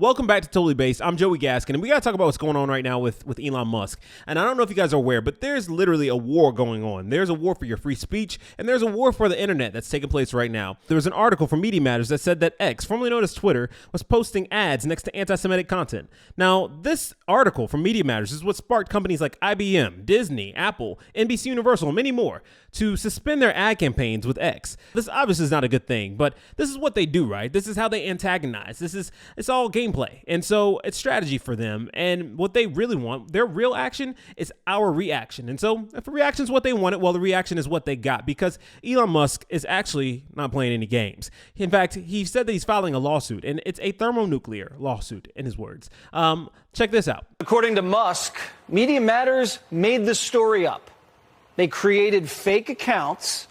Welcome back to Totally Based. I'm Joey Gaskin, and we got to talk about what's going on right now with Elon Musk. And I don't know if you guys are aware, but there's literally a war going on. There's a war for your free speech, and there's a war for the internet that's taking place right now. There was an article from Media Matters that said that X, formerly known as Twitter, was posting ads next to anti-Semitic content. Now, this article from Media Matters is what sparked companies like IBM, Disney, Apple, NBC Universal, and many more to suspend their ad campaigns with X. This obviously is not a good thing, but this is what they do, right? This is how they antagonize. It's all gameplay. And so it's strategy for them. And what they really want, their real action is our reaction. And so if a reaction is what they wanted, well, the reaction is what they got, because Elon Musk is actually not playing any games. In fact, he said that he's filing a lawsuit, and it's a thermonuclear lawsuit, in his words. Check this out. According to Musk, Media Matters made the story up. They created fake accounts,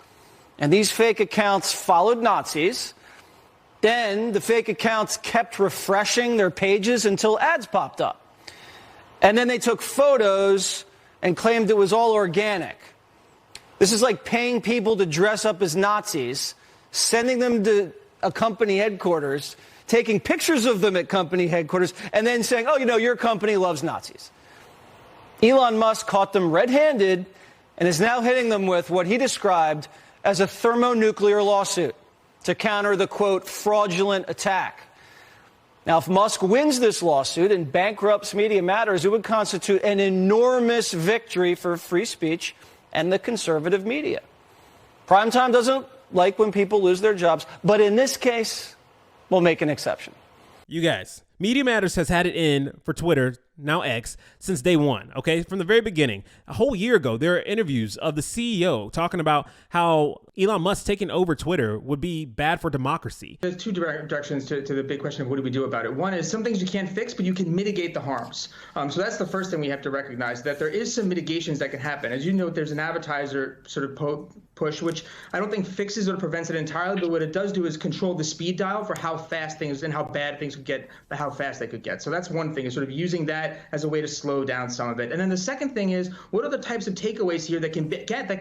and these fake accounts followed Nazis. Then the fake accounts kept refreshing their pages until ads popped up. And then they took photos and claimed it was all organic. This is like paying people to dress up as Nazis, sending them to a company headquarters, taking pictures of them at company headquarters, and then saying, oh, you know, your company loves Nazis. Elon Musk caught them red-handed and is now hitting them with what he described as a thermonuclear lawsuit to counter the, quote, fraudulent attack. Now, if Musk wins this lawsuit and bankrupts Media Matters, it would constitute an enormous victory for free speech and the conservative media. Primetime doesn't like when people lose their jobs, but in this case, we'll make an exception. You guys, Media Matters has had it in for Twitter, now X, since day one, okay? From the very beginning. A whole year ago, there are interviews of the CEO talking about how Elon Musk taking over Twitter would be bad for democracy. There's two directions to the big question of what do we do about it. One is some things you can't fix, but you can mitigate the harms. So that's the first thing we have to recognize, that there is some mitigations that can happen. As you know, there's an advertiser sort of push, which I don't think fixes or prevents it entirely, but what it does do is control the speed dial for how fast things and how bad things could get, how fast they could get. So that's one thing, is sort of using that as a way to slow down some of it. And then the second thing is, what are the types of takeaways here that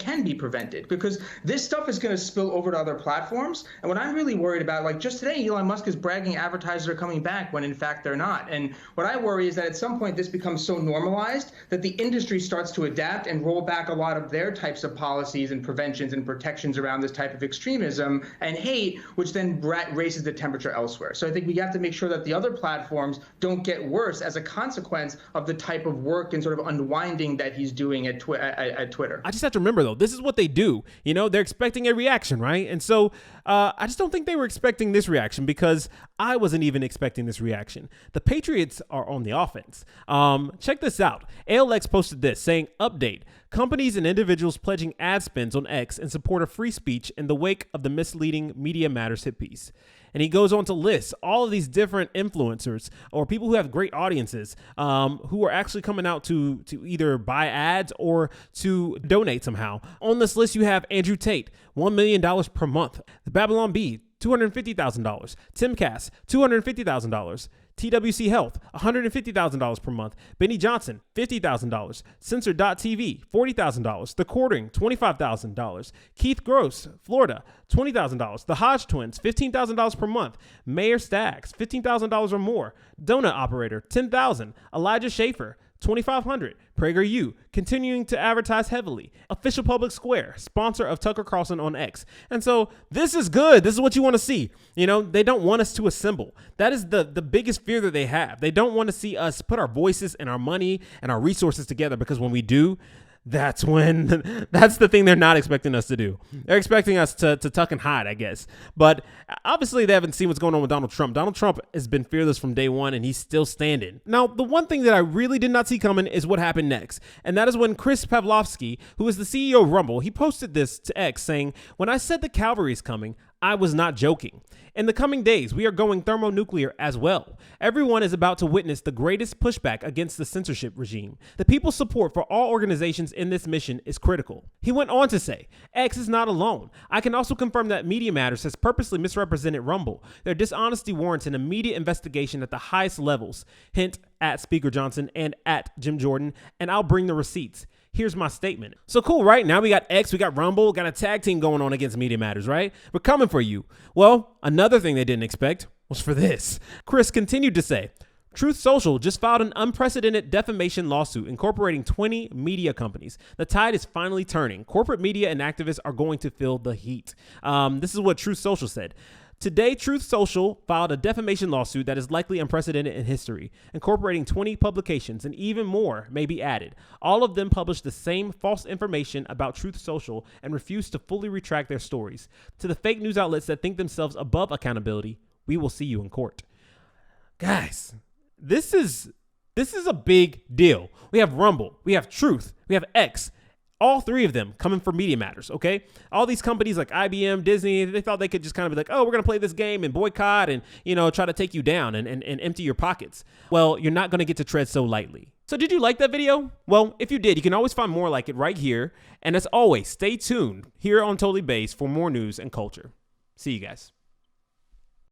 can be prevented? Because this stuff is going to spill over to other platforms. And what I'm really worried about, like just today, Elon Musk is bragging advertisers are coming back when in fact they're not. And what I worry is that at some point this becomes so normalized that the industry starts to adapt and roll back a lot of their types of policies and preventions and protections around this type of extremism and hate, which then raises the temperature elsewhere. So I think we have to make sure that the other platforms don't get worse as a consequence of the type of work and sort of unwinding that he's doing at Twitter. I just have to remember, though, this is what they do. You know, they're expecting a reaction, right? And so I just don't think they were expecting this reaction, because I wasn't even expecting this reaction. The Patriots are on the offense. Check this out. ALX posted this saying, update, companies and individuals pledging ad spends on X in support of free speech in the wake of the misleading Media Matters hit piece. And he goes on to list all of these different influencers or people who have great audiences who are actually coming out to either buy ads or to donate somehow. On this list, you have Andrew Tate, $1 million per month. The Babylon Bee, $250,000. Timcast, $250,000. TWC Health, $150,000 per month. Benny Johnson, $50,000. Censor.tv, $40,000. The Courting, $25,000. Keith Gross, Florida, $20,000. The Hodge Twins, $15,000 per month. Mayor Staggs, $15,000 or more. Donut Operator, $10,000. Elijah Schaefer, $2,500. PragerU, continuing to advertise heavily. Official Public Square, sponsor of Tucker Carlson on X. And so this is good. This is what you want to see. You know, they don't want us to assemble. That is the biggest fear that they have. They don't want to see us put our voices and our money and our resources together, because when we do, that's the thing they're not expecting us to do. They're expecting us to tuck and hide, I guess. But obviously they haven't seen what's going on with Donald Trump. Donald Trump has been fearless from day one, and he's still standing. Now, the one thing that I really did not see coming is what happened next. And that is when Chris Pavlovsky, who is the CEO of Rumble, he posted this to X saying, when I said the cavalry is coming, I was not joking. In the coming days, we are going thermonuclear as well. Everyone is about to witness the greatest pushback against the censorship regime. The people's support for all organizations in this mission is critical. He went on to say, X is not alone. I can also confirm that Media Matters has purposely misrepresented Rumble. Their dishonesty warrants an immediate investigation at the highest levels. Hint at Speaker Johnson and at Jim Jordan, and I'll bring the receipts. Here's my statement. So cool, right? Now we got X, we got Rumble, got a tag team going on against Media Matters, right? We're coming for you. Well, another thing they didn't expect was for this. Chris continued to say, Truth Social just filed an unprecedented defamation lawsuit incorporating 20 media companies. The tide is finally turning. Corporate media and activists are going to feel the heat. This is what Truth Social said. Today, Truth Social filed a defamation lawsuit that is likely unprecedented in history, incorporating 20 publications, and even more may be added. All of them published the same false information about Truth Social and refused to fully retract their stories. To the fake news outlets that think themselves above accountability, we will see you in court. Guys, this is a big deal. We have Rumble, we have Truth, we have X. All three of them coming for Media Matters, okay? All these companies like IBM, Disney, they thought they could just kind of be like, oh, we're going to play this game and boycott and, try to take you down and empty your pockets. Well, you're not going to get to tread so lightly. So did you like that video? Well, if you did, you can always find more like it right here. And as always, stay tuned here on Totally Based for more news and culture. See you guys.